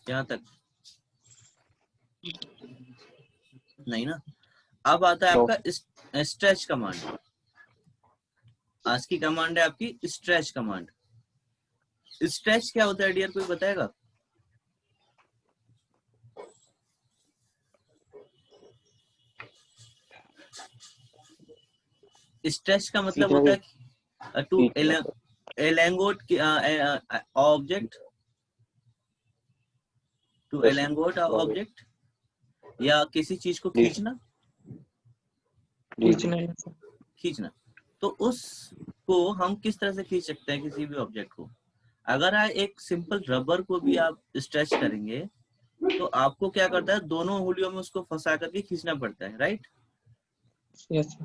यहाँ तक नहीं ना। अब आता है आपका स्ट्रेच कमांड। आज की कमांड है आपकी स्ट्रेच कमांड। स्ट्रेच क्या होता है डियर, कोई बताएगा? स्ट्रेच का मतलब होता है to elongate object, to elongate object, या किसी चीज को खींचना। खींचना तो उसको हम किस तरह से खींच सकते हैं किसी भी ऑब्जेक्ट को? अगर आप एक सिंपल रबर को भी आप स्ट्रेच करेंगे तो आपको क्या करता है, दोनों उंगलियों में उसको फंसा करके खींचना पड़ता है, राइट? यस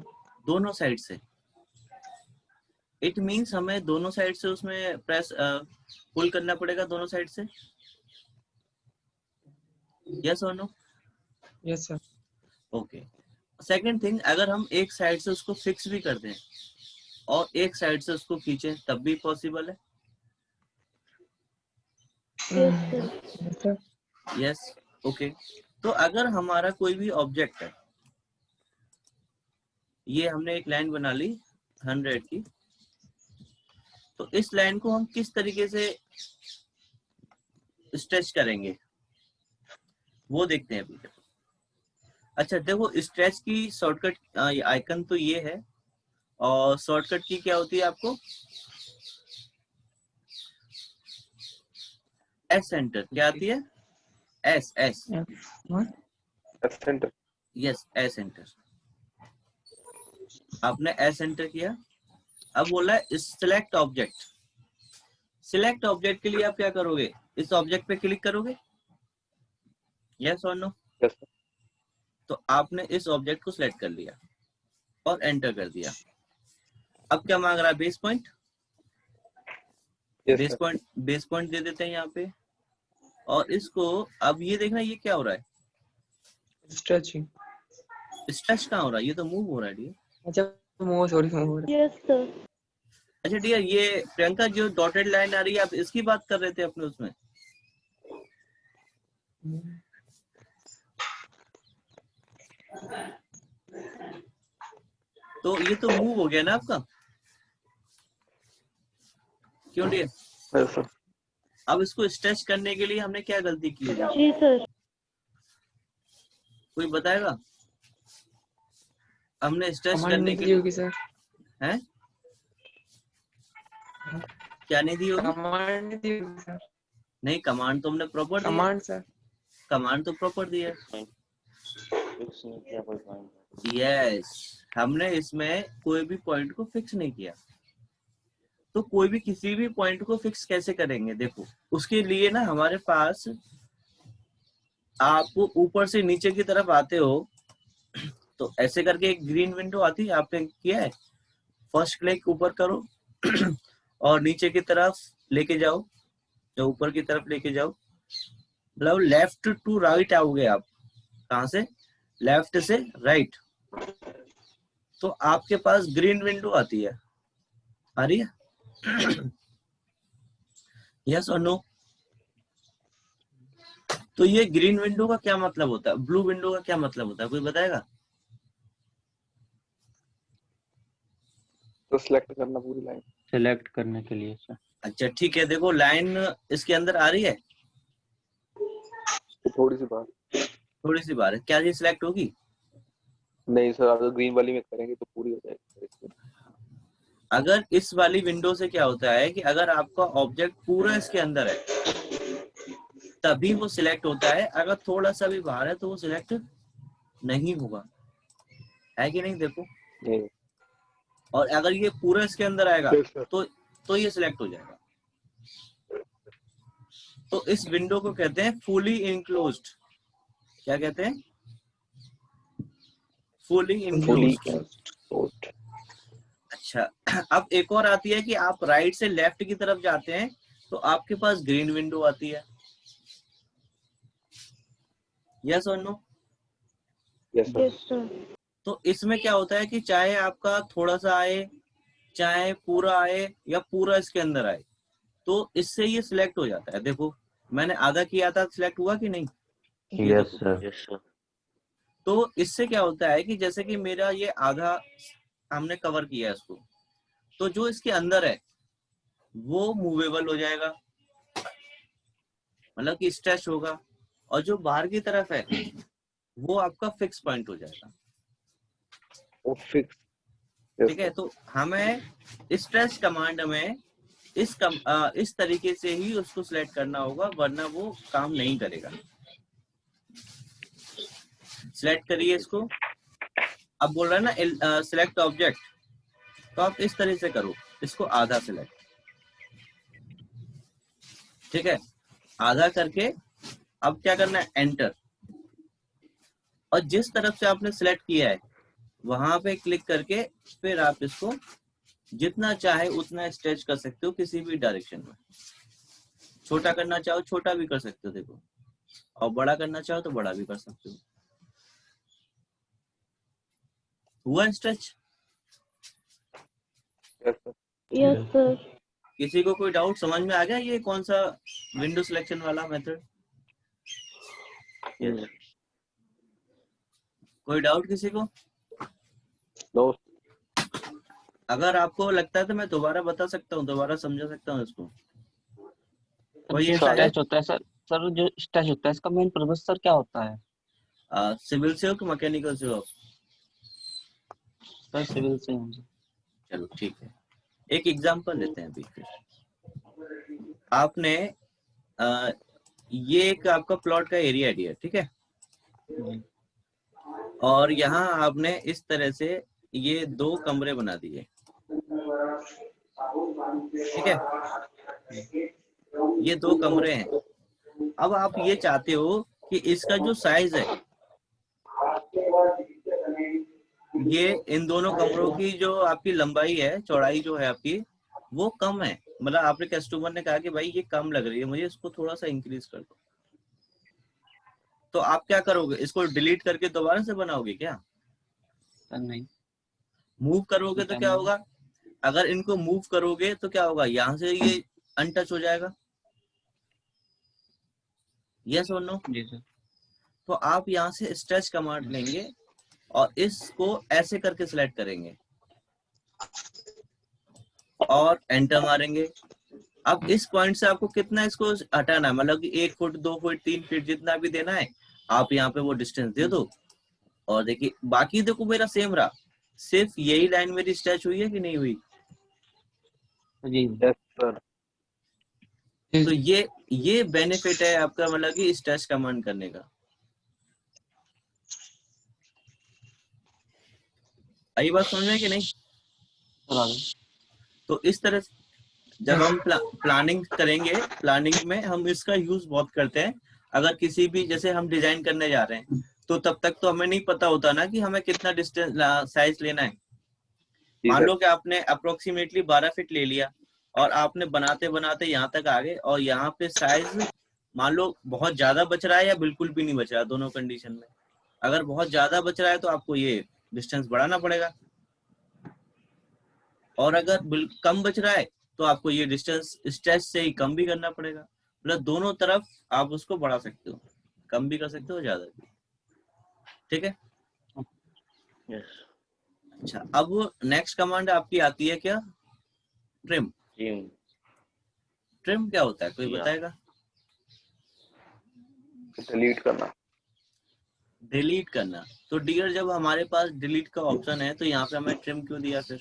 दोनों साइड से। इट मींस हमें दोनों साइड से उसमें प्रेस पुल करना पड़ेगा, दोनों साइड से। यस और no? Yes sir. Okay. Second thing, अगर हम एक साइड से उसको फिक्स भी कर दें और एक साइड से उसको खींचें तब भी पॉसिबल है। Yes okay. तो अगर हमारा कोई भी ऑब्जेक्ट है, ये हमने एक लाइन बना ली 100 की, तो इस लाइन को हम किस तरीके से स्ट्रेच करेंगे वो देखते हैं अभी। अच्छा देखो, स्ट्रेच की शॉर्टकट आइकन तो ये है, और शॉर्टकट की क्या होती है आपको? S enter. क्या आती है? S S centre. Yes S enter. आपने एस एंटर किया। अब बोला है सिलेक्ट ऑब्जेक्ट। सिलेक्ट ऑब्जेक्ट के लिए आप क्या करोगे? इस ऑब्जेक्ट पे क्लिक करोगे, यस और नो? तो आपने इस ऑब्जेक्ट को सिलेक्ट कर लिया और एंटर कर दिया। अब क्या मांग रहा है? Base point. बेस पॉइंट दे देते हैं यहाँ पे, और इसको अब ये देखना ये क्या हो रहा है? स्ट्रेचिंग। स्ट्रेच कहाँ हो रहा है? ये तो मूव हो रहा है डियर। अच्छा move, sorry move. Yes sir. अच्छा डियर, ये प्रियंका जो डॉटेड लाइन आ रही है, आप इसकी बात कर रहे थे अपने उसमें? तो ये तो मूव हो गया ना आपका, क्यों डियर? अब इसको स्ट्रेच करने के लिए हमने क्या गलती की है? जी सर। कोई बताएगा? हमने स्ट्रेच कमांड करने नहीं के दी लिए होगी सर। हैं? क्या नहीं दी होगी? कमांड नहीं दी होगी सर। नहीं, कमांड तो हमने प्रॉपर दी है। कमांड सर, कमांड तो प्रॉपर दी है। यस, हमने इसमें कोई भी पॉइंट को फिक्स नहीं किया। तो कोई भी किसी भी पॉइंट को फिक्स कैसे करेंगे? देखो, उसके लिए ना हमारे पास, आप ऊपर से नीचे की तरफ आते हो तो ऐसे करके एक ग्रीन विंडो आती है, आपने किया है? फर्स्ट क्लिक ऊपर करो और नीचे की तरफ लेके जाओ, जो ऊपर की तरफ लेके जाओ, मतलब लेफ्ट टू राइट आओगे आप। कहां से? लेफ्ट से राइट। तो आपके पास ग्रीन विंडो आती है, आ रही है? यस और नो? तो ये ग्रीन विंडो का क्या मतलब होता है, ब्लू विंडो का क्या मतलब होता है, कोई बताएगा? तो सिलेक्ट करना पूरी लाइन, सिलेक्ट करने के लिए सर। अच्छा ठीक है, देखो लाइन इसके अंदर आ रही है, थोड़ी सी बात, थोड़ी सी बार है, क्या ये सिलेक्ट होगी? नहीं सर, अगर ग्रीन वाली में करेंगे तो पूरी हो जाएगी। अगर इस वाली विंडो से क्या होता है कि अगर आपका ऑब्जेक्ट पूरा इसके अंदर है तभी वो सिलेक्ट होता है, अगर थोड़ा सा भी बाहर है तो वो सिलेक्ट नहीं होगा, है कि नहीं? देखो, नहीं। और अगर ये पूरा इसके अंदर आएगा Yes, sir. तो ये सिलेक्ट हो जाएगा। तो इस विंडो को कहते हैं फुली इनक्लोज्ड। क्या कहते हैं? Fully enclosed. अच्छा, अब एक और आती है कि आप राइट से लेफ्ट की तरफ जाते हैं तो आपके पास ग्रीन विंडो आती है। यस और नो? Yes sir. तो इसमें क्या होता है कि चाहे आपका थोड़ा सा आए, चाहे पूरा आए, या पूरा इसके अंदर आए, तो इससे ये सिलेक्ट हो जाता है। देखो, मैंने आधा किया था, सिलेक्ट हुआ कि नहीं? ये यस देखो, सर। Yes sir. तो इससे क्या होता है कि जैसे कि मेरा ये आधा हमने कवर किया है इसको, तो जो इसके अंदर है वो मूवेबल हो जाएगा, मतलब कि स्ट्रेच होगा, और जो बाहर की तरफ है वो आपका फिक्स पॉइंट हो जाएगा। वो फिक्स। यस ठीक है, सर। तो हमें स्ट्रेच कमांड में इस तरीके से ही उसको सिलेक्ट करना होगा, वरना वो काम नहीं करेगा। सिलेक्ट करिए इसको। अब बोल रहा है ना सिलेक्ट ऑब्जेक्ट, तो आप इस तरह से करो, इसको आधा सिलेक्ट। ठीक है, आधा करके अब क्या करना है, एंटर। और जिस तरफ से आपने सिलेक्ट किया है वहां पे क्लिक करके फिर आप इसको जितना चाहे उतना स्ट्रेच कर सकते हो किसी भी डायरेक्शन में। छोटा करना चाहो छोटा भी कर सकते हो, देखो, और बड़ा करना चाहो तो बड़ा भी कर सकते हो। हुआ stretch? Yes sir. Yes sir. किसी को कोई डाउट समझ में आ गया ये कौन सा विंडो सिलेक्शन वाला मेथड? yes. कोई डाउट किसी को? नो। अगर आपको लगता है तो मैं दोबारा बता सकता हूँ, दोबारा समझा सकता हूँ इसको। कोई जो ऐसा है? स्ट्रेच होता है सर, सर जो स्ट्रेच होता है इसका मेन पर्पस सर क्या होता है? सिविल से हो कि मैकेनिकल से हो आप? सर सिविल से हूँ सर। चलो ठीक है, एक एग्जांपल लेते हैं अभी। फिर आपने ये एक आपका प्लॉट का एरिया दिया, ठीक है, और यहाँ आपने इस तरह से ये 2 कमरे बना दिए। ठीक है, ये 2 कमरे हैं। अब आप ये चाहते हो कि इसका जो साइज है, ये इन दोनों कमरों की जो आपकी लंबाई है, चौड़ाई जो है आपकी, वो कम है। मतलब आपने कस्टमर ने कहा कि भाई ये कम लग रही है मुझे, इसको थोड़ा सा इंक्रीज कर दो। तो आप क्या करोगे, इसको डिलीट करके दोबारा से बनाओगे क्या? सर नहीं। मूव करोगे तो क्या होगा? अगर इनको मूव करोगे तो क्या होगा, यहाँ से ये अनटच हो जाएगा। यस और नो? जी सर। तो आप यहाँ से स्ट्रेच कमांड लेंगे और इसको ऐसे करके सिलेक्ट करेंगे और एंटर मारेंगे। अब इस पॉइंट से आपको कितना इसको हटाना है, मतलब कि 1 फुट 2 फुट 3 फीट जितना भी देना है, आप यहाँ पे वो डिस्टेंस दे दो। और देखिए बाकी देखो मेरा सेम रहा, सिर्फ यही लाइन मेरी स्ट्रेच हुई है कि नहीं हुई? जी यस सर। तो ये बेनिफिट है आपका, मतलब कि स्ट्रेच कमांड करने का। आई बात समझ में कि नहीं? तो इस तरह से जब हम प्लानिंग करेंगे, प्लानिंग में हम इसका यूज बहुत करते हैं। अगर किसी भी, जैसे हम डिजाइन करने जा रहे हैं, तो तब तक तो हमें नहीं पता होता ना कि हमें कितना डिस्टेंस साइज लेना है। मान लो कि आपने अप्रोक्सीमेटली 12 फीट ले लिया और आपने बनाते बनाते यहाँ तक आ गए, और यहाँ पे साइज मान लो बहुत ज्यादा बच रहा है या बिल्कुल भी नहीं बच रहा, दोनों कंडीशन में। अगर बहुत ज्यादा बच रहा है तो आपको ये डिस्टेंस बढ़ाना पड़ेगा, और अगर कम बच रहा है तो आपको ये डिस्टेंस स्ट्रेच से ही कम भी करना पड़ेगा। मतलब दोनों तरफ आप उसको बढ़ा सकते हो, कम भी कर सकते हो, ज्यादा भी। ठीक है, यस। अच्छा, अब नेक्स्ट कमांड आपकी आती है क्या, ट्रिम। ट्रिम क्या होता है, कोई बताएगा? डिलीट करना। डिलीट करना। तो डियर जब हमारे पास डिलीट का ऑप्शन है तो यहाँ पे हमें ट्रिम क्यों दिया फिर?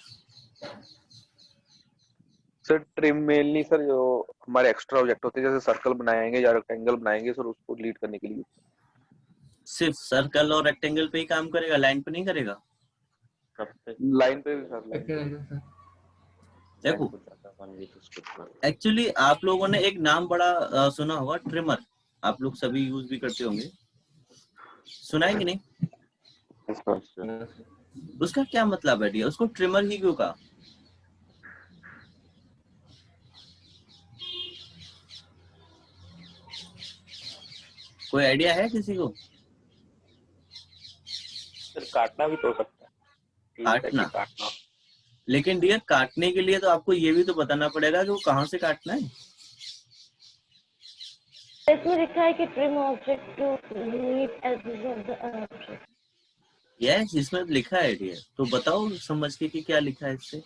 सर ट्रिम मेनली सर जो हमारे एक्स्ट्रा ऑब्जेक्ट होते हैं, जैसे सर्कल बनाएंगे या रेक्टेंगल बनाएंगे सर, उसको डिलीट करने के लिए। सिर्फ सर्कल और रेक्टेंगल पे ही काम करेगा, लाइन पे नहीं करेगा? लाइन पे भी सर, लाइन पे। देखो एक्चुअली आप लोगों ने एक नाम बड़ा सुना होगा, ट्रिमर। आप लोग सभी यूज भी करते होंगे, सुना है कि नहीं? उसका क्या मतलब है डियर, उसको ट्रिमर ही क्यों कहा? कोई आइडिया है किसी को? सर काटना भी तो हो सकता है। काटना। काटना। लेकिन डियर काटने के लिए तो आपको ये भी तो बताना पड़ेगा कि वो कहाँ से काटना है। इसमें लिखा है कि trim object to meet edges of the object. Yes, इसमें लिखा है डियर, तो बताओ समझ के कि क्या लिखा है इससे।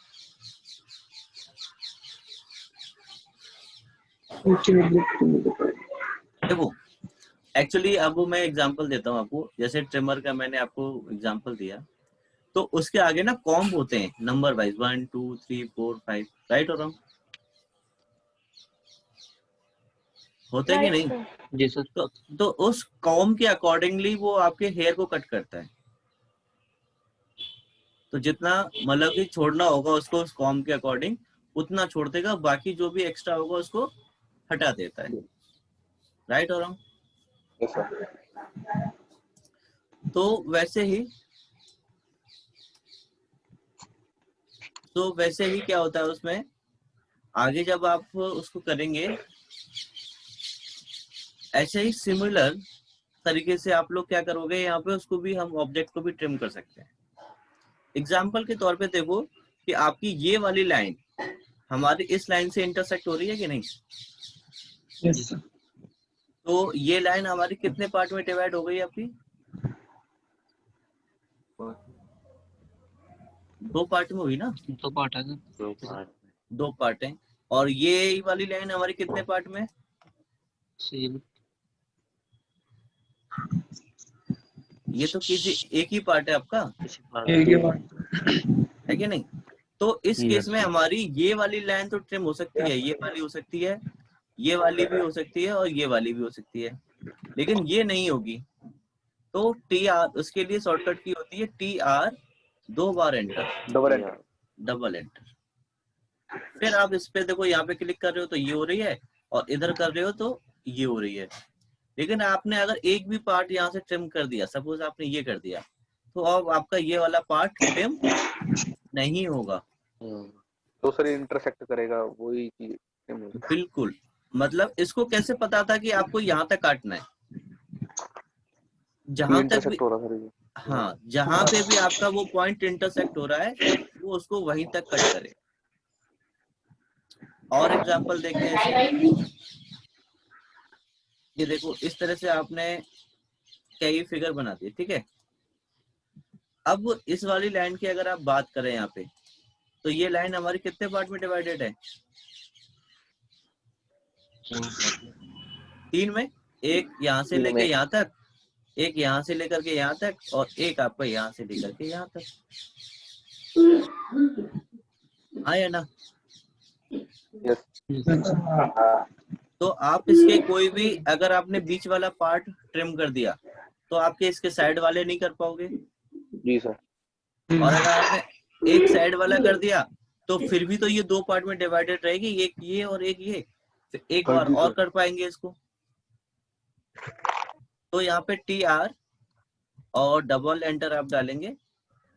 देखो एक्चुअली अब मैं एग्जांपल देता हूँ आपको, जैसे ट्रिमर का मैंने आपको एग्जांपल दिया, तो उसके आगे ना कॉम्ब होते हैं नंबर वाइज 1 2 3 4 5, राइट और रॉन्ग, होते हैं कि राइट नहीं? सर। जी सर। तो उस कॉम्ब के अकॉर्डिंगली वो आपके हेयर को कट करता है। तो जितना मतलब कि छोड़ना होगा उसको उस कॉम्ब के अकॉर्डिंग उतना छोड़ देगा, बाकी जो भी एक्स्ट्रा होगा उसको हटा देता है, राइट और रॉन्ग? Yes sir. तो वैसे ही क्या होता है उसमें आगे जब आप उसको करेंगे, ऐसे ही सिमिलर तरीके से आप लोग क्या करोगे, यहाँ पे उसको भी हम ऑब्जेक्ट को भी ट्रिम कर सकते हैं। एग्जाम्पल के तौर पे देखो कि आपकी ये वाली लाइन हमारी इस लाइन से इंटरसेक्ट हो रही है कि नहीं? जी सर। तो ये लाइन हमारी कितने पार्ट में डिवाइड हो गई आपकी? 2 पार्ट में हुई ना? 2 पार्ट है सर। 2 पार्ट है। और ये वाली लाइन हमारी कितने पार्ट में? ये तो किसी एक ही पार्ट है आपका, है कि नहीं? तो इस केस में हमारी ये वाली लाइन तो ट्रिम हो सकती है, ये वाली हो सकती है, ये वाली भी हो सकती है और ये वाली भी हो सकती है, लेकिन ये नहीं होगी। तो टी आर उसके लिए शॉर्टकट की होती है टी आर 2 बार एंटर, डबल एंटर। फिर आप इस पे देखो, यहाँ पे क्लिक कर रहे हो तो ये हो रही है, और इधर कर रहे हो तो ये हो रही है। लेकिन आपने अगर एक भी पार्ट यहाँ से ट्रिम कर दिया, सपोज आपने ये कर दिया, तो अब आपका ये वाला पार्ट ट्रिम नहीं होगा। तो सर इंटरसेक्ट करेगा वही चीज। बिल्कुल, मतलब इसको कैसे पता था कि आपको यहाँ तक काटना है, जहां तक भी, इंटरसेक्ट हो रहा सर ये। हाँ जहां पे भी आपका वो पॉइंट इंटरसेक्ट हो रहा है वो उसको वहीं तक कट करे। और एग्जांपल देखते हैं इसके। ये देखो इस तरह से आपने कई फिगर बना दिए, ठीक है। अब इस वाली लाइन की अगर आप बात करें यहाँ पे, तो ये लाइन हमारी कितने पार्ट में डिवाइडेड है? 3 में। एक यहाँ से लेके यहाँ तक, एक यहाँ से लेकर के यहाँ तक, और एक आपका यहाँ से लेकर के यहाँ तक, हाँ या ना? यस। तो आप इसके कोई भी अगर आपने बीच वाला पार्ट ट्रिम कर दिया तो आपके इसके साइड वाले नहीं कर पाओगे। जी सर। और अगर आपने एक साइड वाला कर दिया तो फिर भी तो ये 2 पार्ट में डिवाइडेड रहेगी, एक ये और एक ये, तो एक बार और कर पाएंगे इसको। तो यहाँ पे टी आर और डबल एंटर आप डालेंगे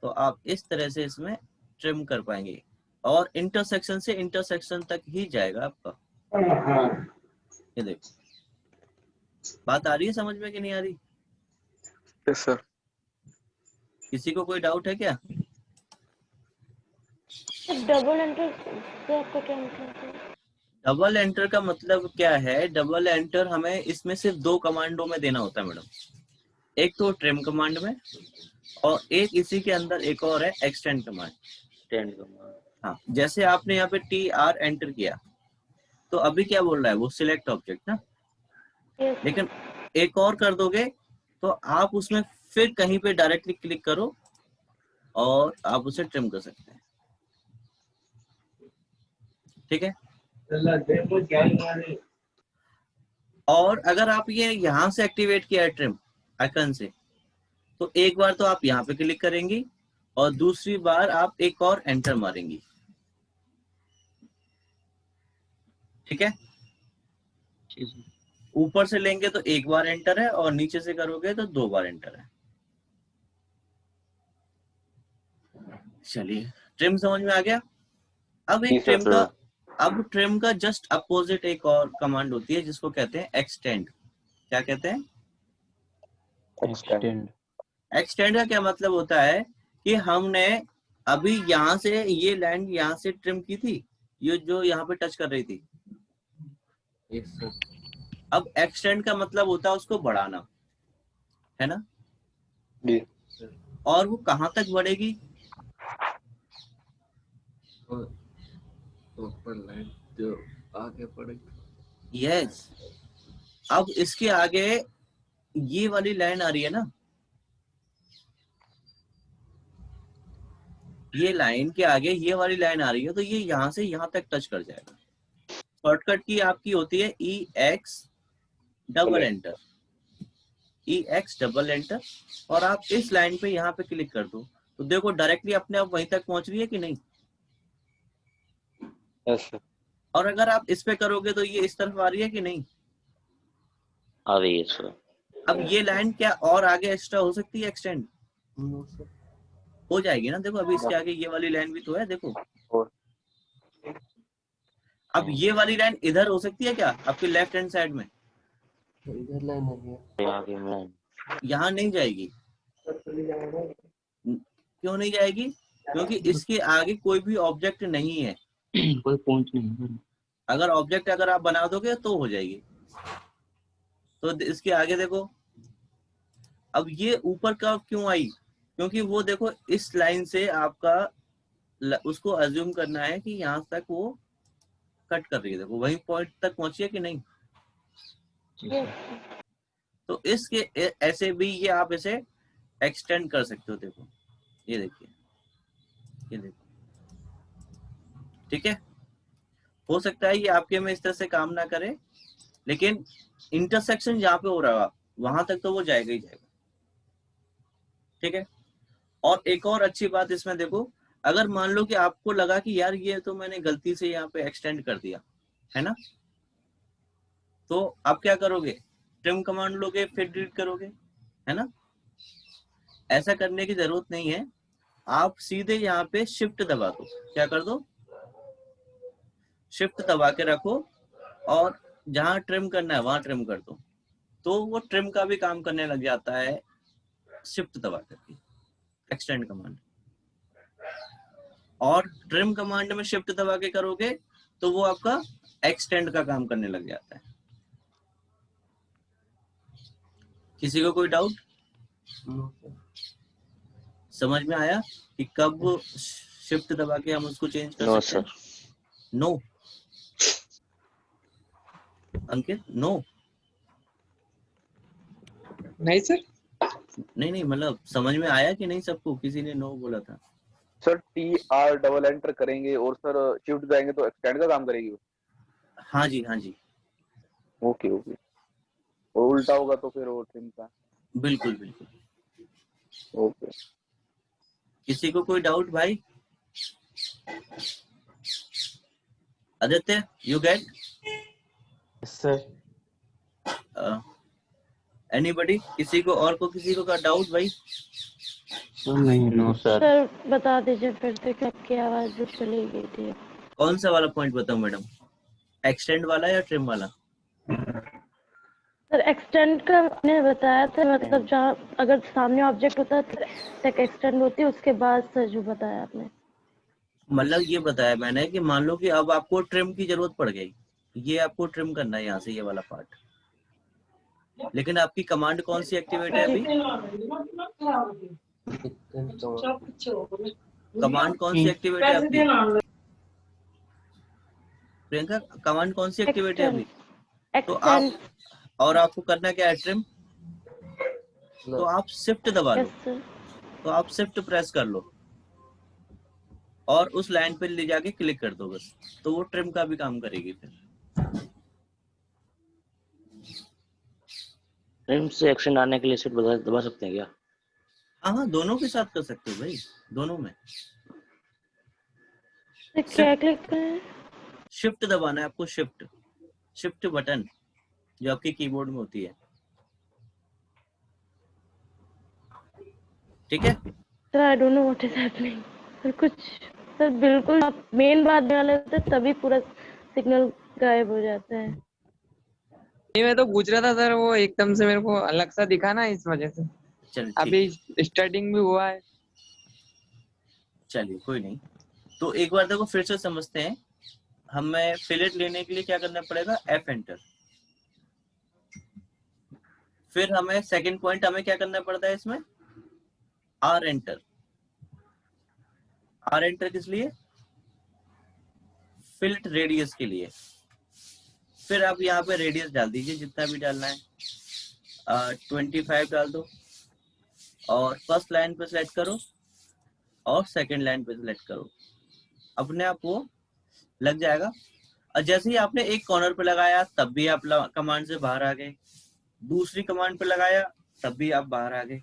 तो आप इस तरह से इसमें ट्रिम कर पाएंगे, और इंटरसेक्शन से इंटरसेक्शन तक ही जाएगा आपका। ये देखो, बात आ रही है समझ में कि नहीं आ रही? Yes sir. किसी को कोई डाउट है क्या? डबल एंटर से आपको क्या मतलब है? डबल एंटर का मतलब क्या है? डबल एंटर हमें इसमें सिर्फ 2 कमांडों में देना होता है मैडम, एक तो ट्रिम कमांड में, और एक इसी के अंदर एक और है एक्सटेंड कमांड। हाँ, जैसे आपने यहाँ पे टी आर एंटर किया तो अभी क्या बोल रहा है वो, सिलेक्ट ऑब्जेक्ट ना। Yes, लेकिन एक और कर दोगे तो आप उसमें फिर कहीं पे डायरेक्टली क्लिक करो और आप उसे ट्रिम कर सकते हैं, ठीक है। और अगर आप ये यहाँ से एक्टिवेट किया है ट्रिम आइकन से, तो एक बार तो आप यहाँ पे क्लिक करेंगी और दूसरी बार आप एक और एंटर मारेंगी, ठीक है। ऊपर से लेंगे तो एक बार एंटर है, और नीचे से करोगे तो 2 बार एंटर है। चलिए, ट्रिम समझ में आ गया। अब एक ट्रिम का जस्ट अपोजिट एक और कमांड होती है जिसको कहते हैं एक्सटेंड। क्या कहते हैं? एक्सटेंड का क्या मतलब होता है कि हमने अभी यहाँ से ये लाइन यहाँ से ट्रिम की थी, ये जो यहाँ पे टच कर रही थी, अब एक्सटेंड का मतलब होता है उसको बढ़ाना, है ना? जी और वो कहाँ तक बढ़ेगी? ऊपर लाइन जो आगे पड़ेगी। यस। अब इसके आगे ये वाली लाइन आ रही है ना, ये लाइन के आगे ये वाली लाइन आ रही है, तो ये यहाँ से यहाँ तक टच कर जाएगा। शॉर्टकट की आपकी होती है EX double enter, EX double enter, और आप इस लाइन पे यहाँ पे क्लिक कर दो, तो देखो डायरेक्टली अपने आप वहीं तक पहुंच रही है कि नहीं? Yes sir. और अगर आप इस पे करोगे तो ये इस तरफ आ रही है कि नहीं? आ रही है सर। अब ये लाइन क्या और आगे एक्स्ट्रा हो सकती है, एक्सटेंड हो जाएगी ना? देखो अभी इसके आगे ये वाली लाइन भी तो है, देखो। और अब ये वाली लाइन इधर हो सकती है क्या, आपके लेफ्ट हैंड साइड में? इधर लाइन है आगे में यहाँ नहीं जाएगी। क्यों नहीं जाएगी? क्योंकि इसके आगे कोई भी ऑब्जेक्ट नहीं है। कोई पॉइंट नहीं है। अगर ऑब्जेक्ट अगर आप बना दोगे तो हो जाएगी। तो इसके आगे देखो, अब ये ऊपर का क्यों आई? क्योंकि वो देखो इस लाइन से आपका उसको अज्यूम करना है कि यहाँ तक वो कट कर रही है, देखो वही पॉइंट तक पहुंची है कि नहीं? Yes. तो इसके ऐसे भी ये आप इसे एक्सटेंड कर सकते हो। देखो ये देखिए, ये देखो, ठीक है। हो सकता है ये आपके में इस तरह से काम ना करे, लेकिन इंटरसेक्शन जहाँ पे हो रहा है वहां तक तो वो जाएगा ही जाएगा, ठीक है। और एक और अच्छी बात इसमें देखो, अगर मान लो कि आपको लगा कि यार ये तो मैंने गलती से यहाँ पे एक्सटेंड कर दिया है ना, तो आप क्या करोगे? ट्रिम कमांड लोगे फिर डिलीट करोगे, है ना? ऐसा करने की जरूरत नहीं है, आप सीधे यहाँ पे शिफ्ट दबा दो। क्या कर दो? शिफ्ट दबा के रखो, और जहां ट्रिम करना है वहां ट्रिम कर दो, तो वो ट्रिम का भी काम करने लग जाता है शिफ्ट दबा करके, एक्सटेंड कमांड। और ट्रिम कमांड में शिफ्ट दबा के करोगे तो वो आपका एक्सटेंड का काम करने लग जाता है। किसी को कोई डाउट? समझ में आया कि कब शिफ्ट दबा के हम उसको चेंज कर नो सकते हैं? सर। नो अंकित, नो नहीं सर। नहीं, मतलब समझ में आया कि नहीं सबको? किसी ने नो बोला था। सर TR डबल एंटर करेंगे और सर शिफ्ट जाएंगे तो एक्सटेंड का काम करेगी वो। हाँ जी, हाँ जी, ओके ओके। और उल्टा होगा तो फिर वो ट्रिम का। बिल्कुल बिल्कुल। ओके। किसी को कोई डाउट भाई? Aditya, you get? Sir anybody? किसी को और को किसी को का डाउट भाई? नहीं, नो सर। सर बता दीजिए फिर से कि आपकी आवाज जो चली गई थी। कौन सा वाला पॉइंट बताऊं मैडम, एक्सटेंड वाला या ट्रिम वाला? सर एक्सटेंड का आपने बताया था, मतलब जहाँ अगर सामने ऑब्जेक्ट होता है तक एक्सटेंड होती है, उसके बाद सर जो बताया आपने। मतलब ये बताया मैंने कि मान लो कि अब आपको ट्रिम की जरूरत पड़ गई, ये आपको ट्रिम करना है यहाँ से ये वाला पार्ट, लेकिन आपकी कमांड कौन सी एक्टिवेट है अभी? कमांड कौन सी एक्टिवेट है आपकी? प्रियंका, कमांड कौन सी एक्टिवेट है अभी? तो आप, और आपको करना क्या है? ट्रिम। तो आप शिफ्ट दबा लो, यस सर। तो आप शिफ्ट प्रेस कर लो और उस लाइन पे ले जाके क्लिक कर दो बस, तो वो ट्रिम का भी काम करेगी फिर। ट्रिम से एक्शन आने के लिए शिफ्ट दबा सकते हैं क्या? हाँ, दोनों के साथ कर सकते हो भाई, दोनों में। क्या क्लिक करें? शिफ्ट दबाना है आपको, शिफ्ट, शिफ्ट बटन जो आपके कीबोर्ड में होती है, ठीक है। Sir I don't know what is happening. Sir कुछ, सर बिल्कुल आप मेन बात बना लेते तभी पूरा सिग्नल गायब हो जाता है। नहीं मैं तो पूछ रहा था सर, वो एकदम से मेरे को अलग सा दिखा ना, इस वजह से। चल अभी स्टार्टिंग भी हुआ है। चलिए कोई नहीं। तो एक बार देखो फिर से समझते हैं। हमें फिलेट लेने के लिए क्या करना पड़ेगा? F enter. फिर हमें सेकंड पॉइंट हमें क्या करना पड़ता है इसमें, आर एंटर। आर एंटर किस लिए, फिलेट रेडियस के लिए। फिर आप यहाँ पे रेडियस डाल दीजिए जितना भी डालना है, 25 डाल दो और फर्स्ट लाइन पे सिलेक्ट करो और सेकंड लाइन पे सिलेक्ट करो, अपने आप वो लग जाएगा। और जैसे ही आपने एक कॉर्नर पे लगाया तब भी आप कमांड से बाहर आ गए, दूसरी कमांड पे लगाया तब भी आप बाहर आ गए।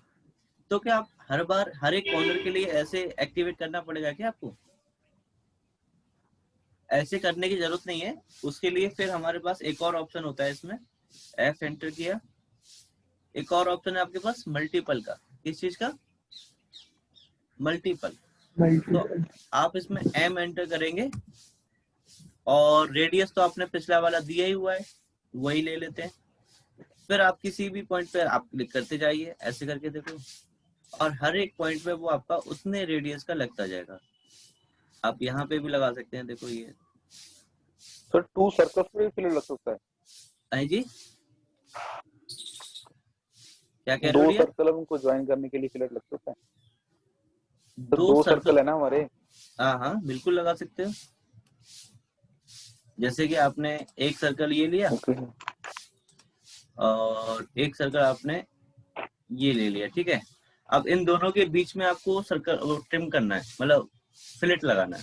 तो क्या आप हर बार हर एक कॉर्नर के लिए ऐसे एक्टिवेट करना पड़ेगा क्या आपको? ऐसे करने की जरूरत नहीं है। उसके लिए फिर हमारे पास एक और ऑप्शन होता है इसमें, F एंटर किया, एक और ऑप्शन है आपके पास मल्टीपल का। किस चीज का, मल्टीपल। तो आप इसमें M एंटर करेंगे और रेडियस तो आपने पिछला वाला दिया ही हुआ है, वही ले लेते हैं। फिर आप किसी भी पॉइंट पे आप क्लिक करते जाइए, ऐसे करके देखो, और हर एक पॉइंट पे वो आपका उतने रेडियस का लगता जाएगा। आप यहाँ पे भी लगा सकते हैं, देखो ये सर 2 सर्कल्स पे फिलर लग सकता है। है जी, क्या कह रहे हो 2 रिया? सर्कल उनको ज्वाइन करने के लिए फिलर लग सकता है। तो दो 2 सर्कल, सर्कल है ना हमारे। हाँ हाँ बिल्कुल लगा सकते हो। जैसे कि आपने एक सर्कल ये लिया ओके और एक सर्कल आपने ये ले लिया, ठीक है। अब इन दोनों के बीच में आपको सर्कल ट्रिम करना है, मतलब फिलेट लगाना है,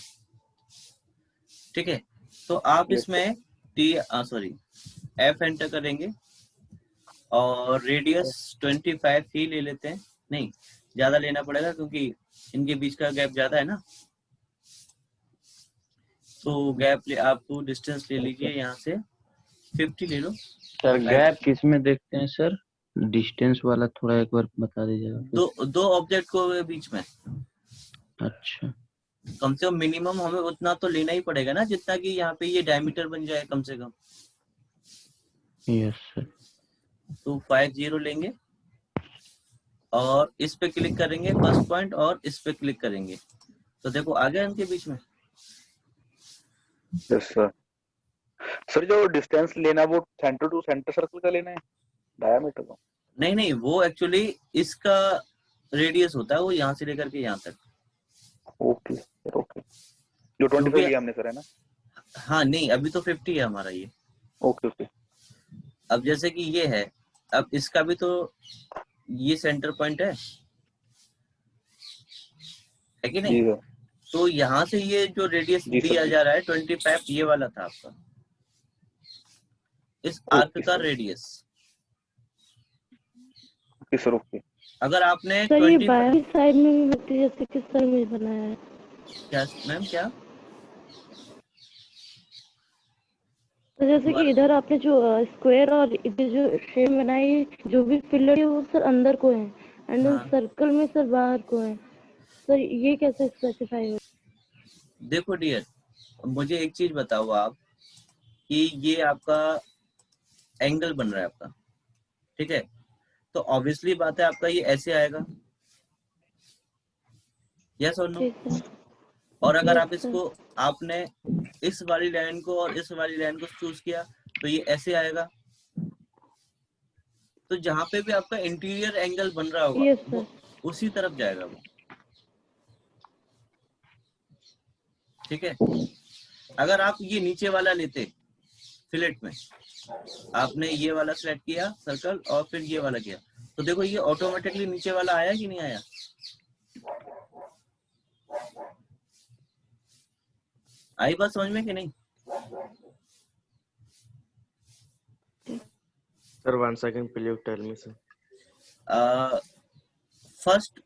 ठीक है। तो आप इसमें F एंटर करेंगे और रेडियस 25 ही ले लेते हैं, नहीं ज्यादा लेना पड़ेगा क्योंकि इनके बीच का गैप ज्यादा है ना। तो गैप आप डिस्टेंस ले लीजिए, यहाँ से 50 ले लो। सर गैप किस में देखते हैं सर, डिस्टेंस वाला थोड़ा एक बार बता दीजिएगा। दो ऑब्जेक्ट को बीच में, अच्छा कम से कम मिनिमम हमें उतना तो लेना ही पड़ेगा ना, जितना कि यहाँ पे ये डायमीटर बन जाए कम से कम। Yes sir. तो 50 लेंगे और इस पे क्लिक करेंगे फर्स्ट पॉइंट और इस पे क्लिक करेंगे, तो देखो आ गया इनके बीच में। Yes sir. सर जो डिस्टेंस लेना वो सेंटर टू सेंटर सर्कल का लेना है, डायमीटर का? नहीं नहीं, वो एक्चुअली इसका रेडियस होता है, वो यहाँ से लेकर के यहाँ तक। Okay sir okay. जो 25 लिया हमने सर, है ना? हाँ नहीं, अभी तो 50 है हमारा ये। Okay okay. अब जैसे कि ये है, अब इसका भी तो ये सेंटर पॉइंट है कि नहीं? जी सर। तो यहाँ से ये जो रेडियस जी दिया सर। जा रहा है 25, ये वाला था आपका इस आर्क ओके का sir. Radius. Okay sir okay. अगर आपने सर ये 25 बाएं साइड में भी व्यक्ति जैसे किस तरह में बनाया है? क्या मैम, क्या? तो जैसे कि इधर आपने जो स्क्वायर और इधर जो शेप बनाई, जो भी फिलर है वो सर अंदर को है एंड हाँ। सर्कल में सर बाहर को है। सर ये कैसे स्पेसिफाई हो? देखो डियर, मुझे एक चीज बताओ आप कि ये आपका एंगल बन रहा है आपका, ठीक है। तो ऑब्वियसली बात है आपका ये ऐसे आएगा, यस और नो? ठीक है। और अगर Yes, आप इसको आपने इस वाली लाइन को और इस वाली लाइन को चूज किया तो ये ऐसे आएगा। तो जहां पे भी आपका इंटीरियर एंगल बन रहा होगा Yes, वो sir. उसी तरफ जाएगा वो, ठीक है। अगर आप ये नीचे वाला लेते फिलेट में, आपने ये वाला सेलेक्ट किया सर्कल और फिर ये वाला किया, तो देखो ये ऑटोमेटिकली नीचे वाला आया कि नहीं आया? आई बात समझ में कि नहीं? Sir, 1 second, please tell me, sir. First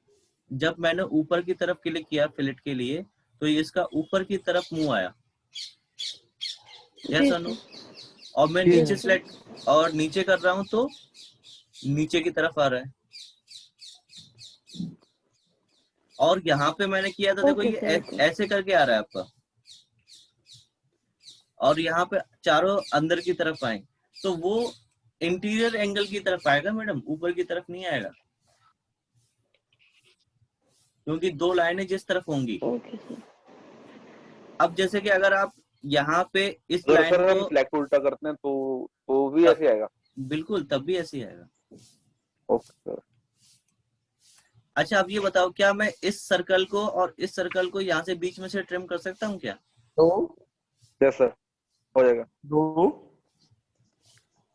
जब मैंने ऊपर की तरफ क्लिक किया फिलेट के लिए तो ये इसका ऊपर की तरफ मुंह आया, यस और नो? और मैं नीचे सेलेक्ट और नीचे कर रहा हूं तो नीचे की तरफ आ रहा है। और यहाँ पे मैंने किया था, देखो Okay, ये sir. ऐसे करके आ रहा है आपका, और यहाँ पे चारों अंदर की तरफ आए तो वो इंटीरियर एंगल की तरफ आएगा मैडम, ऊपर की तरफ नहीं आएगा, क्योंकि दो लाइनें जिस तरफ होंगी। Okay, sir. अब जैसे कि अगर आप यहाँ पे इस अगर लाइन सर हम को फ्लैग उल्टा करते हैं तो भी ऐसे आएगा? बिल्कुल तब भी ऐसे ही आएगा। Okay sir. अच्छा आप ये बताओ, क्या मैं इस सर्कल को और इस सर्कल को यहाँ से बीच में से ट्रिम कर सकता हूँ क्या? यस सर, हो जाएगा।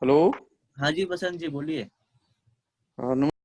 हेलो। हाँ जी बसंत जी बोलिए।